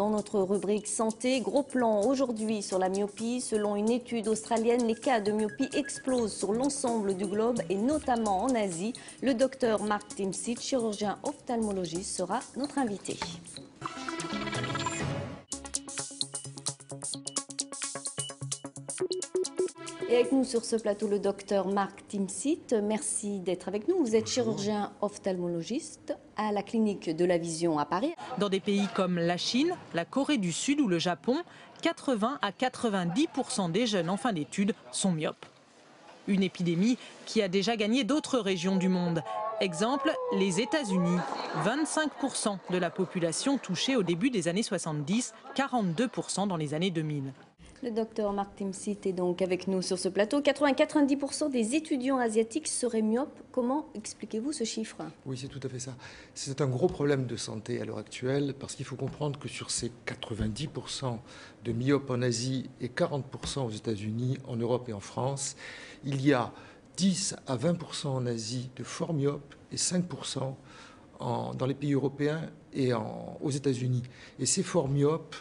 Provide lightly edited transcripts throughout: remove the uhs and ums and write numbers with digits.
dans notre rubrique santé. Gros plan aujourd'hui sur la myopie. Selon une étude australienne, les cas de myopie explosent sur l'ensemble du globe et notamment en Asie. Le docteur Mark Timsit, chirurgien ophtalmologiste, sera notre invité. Et avec nous sur ce plateau, le docteur Mark Timsit. Merci d'être avec nous. Vous êtes chirurgien ophtalmologiste à la clinique de la Vision à Paris. Dans des pays comme la Chine, la Corée du Sud ou le Japon, 80 à 90% des jeunes en fin d'études sont myopes. Une épidémie qui a déjà gagné d'autres régions du monde. Exemple, les États-Unis. 25% de la population touchée au début des années 70, 42% dans les années 2000. Le docteur Mark Timsit est donc avec nous sur ce plateau. 80-90% des étudiants asiatiques seraient myopes. Comment expliquez-vous ce chiffre? Oui, c'est tout à fait ça. C'est un gros problème de santé à l'heure actuelle parce qu'il faut comprendre que sur ces 90% de myopes en Asie et 40% aux États-Unis, en Europe et en France, il y a 10 à 20% en Asie de forts myopes et 5% dans les pays européens et aux États-Unis. Et ces forts myopes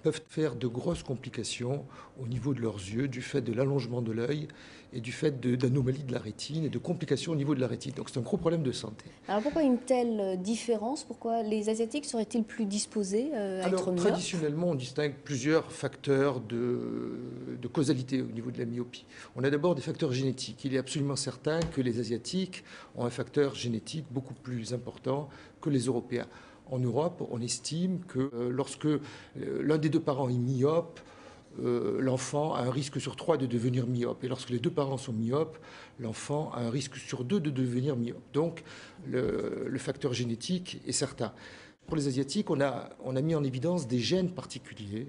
peuvent faire de grosses complications au niveau de leurs yeux, du fait de l'allongement de l'œil et du fait d'anomalies de la rétine et de complications au niveau de la rétine. Donc c'est un gros problème de santé. Alors pourquoi une telle différence? Pourquoi les Asiatiques seraient-ils plus disposés à être myopes? Traditionnellement, on distingue plusieurs facteurs de causalité au niveau de la myopie. On a d'abord des facteurs génétiques. Il est absolument certain que les Asiatiques ont un facteur génétique beaucoup plus important que les Européens. En Europe, on estime que lorsque l'un des deux parents est myope, l'enfant a un risque sur 3 de devenir myope. Et lorsque les deux parents sont myopes, l'enfant a un risque sur 2 de devenir myope. Donc le facteur génétique est certain. Pour les Asiatiques, on a mis en évidence des gènes particuliers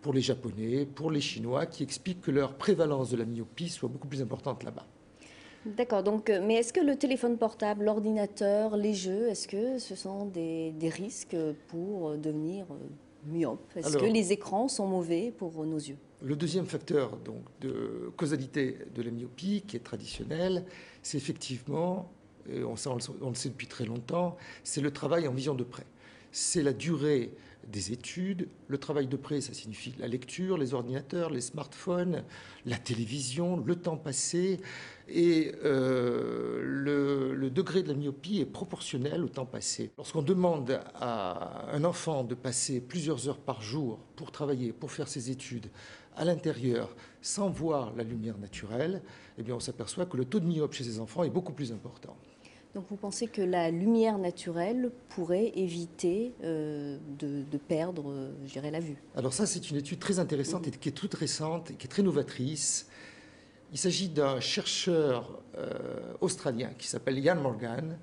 pour les Japonais, pour les Chinois, qui expliquent que leur prévalence de la myopie soit beaucoup plus importante là-bas. D'accord, donc, mais est-ce que le téléphone portable, l'ordinateur, les jeux, est-ce que ce sont des risques pour devenir myope? Est-ce que les écrans sont mauvais pour nos yeux? Le deuxième facteur donc, de causalité de la myopie, qui est traditionnel, c'est effectivement, et on le sait depuis très longtemps, c'est le travail en vision de près. C'est la durée des études. Le travail de près, ça signifie la lecture, les ordinateurs, les smartphones, la télévision, le temps passé. Et le degré de la myopie est proportionnel au temps passé. Lorsqu'on demande à un enfant de passer plusieurs heures par jour pour travailler, pour faire ses études à l'intérieur, sans voir la lumière naturelle, eh bien on s'aperçoit que le taux de myope chez ces enfants est beaucoup plus important. Donc vous pensez que la lumière naturelle pourrait éviter de perdre, je dirais, la vue? Alors ça, c'est une étude très intéressante et qui est toute récente et qui est très novatrice. Il s'agit d'un chercheur australien qui s'appelle Ian Morgan,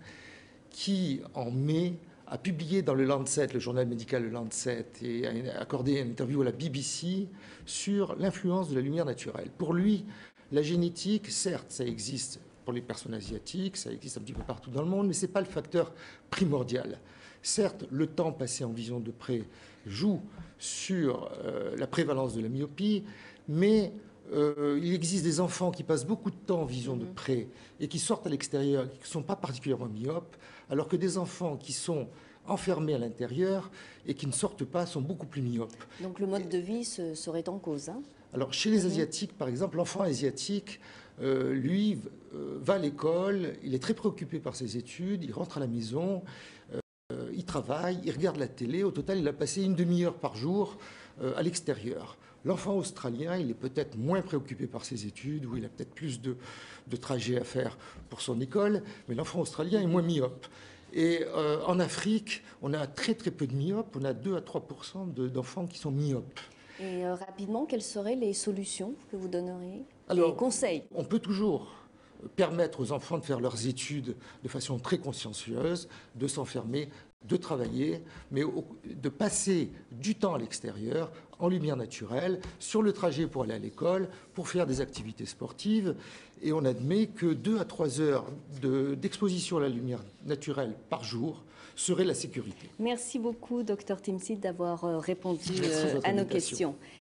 qui en mai a publié dans le Lancet, le journal médical le Lancet, et a accordé une interview à la BBC sur l'influence de la lumière naturelle. Pour lui, la génétique, certes, ça existe pour les personnes asiatiques, ça existe un petit peu partout dans le monde, mais ce n'est pas le facteur primordial. Certes, le temps passé en vision de près joue sur la prévalence de la myopie, mais il existe des enfants qui passent beaucoup de temps en vision de près et qui sortent à l'extérieur, qui ne sont pas particulièrement myopes, alors que des enfants qui sont enfermés à l'intérieur et qui ne sortent pas sont beaucoup plus myopes. Donc le mode de vie serait en cause, hein? Alors chez les Asiatiques, par exemple, l'enfant asiatique, lui, va à l'école, il est très préoccupé par ses études, il rentre à la maison, il travaille, il regarde la télé. Au total, il a passé une demi-heure par jour à l'extérieur. L'enfant australien, il est peut-être moins préoccupé par ses études, ou il a peut-être plus de trajets à faire pour son école, mais l'enfant australien est moins myope. Et en Afrique, on a très très peu de myopes, on a 2 à 3% d'enfants qui sont myopes. Et rapidement, quelles seraient les solutions que vous donneriez? Alors, les conseils? On peut toujours permettre aux enfants de faire leurs études de façon très consciencieuse, de s'enfermer, de travailler, mais de passer du temps à l'extérieur, en lumière naturelle, sur le trajet pour aller à l'école, pour faire des activités sportives. Et on admet que 2 à 3 heures d'exposition à la lumière naturelle par jour serait la sécurité. Merci beaucoup, Dr Timsit, d'avoir répondu Merci de votre à nos invitation. questions.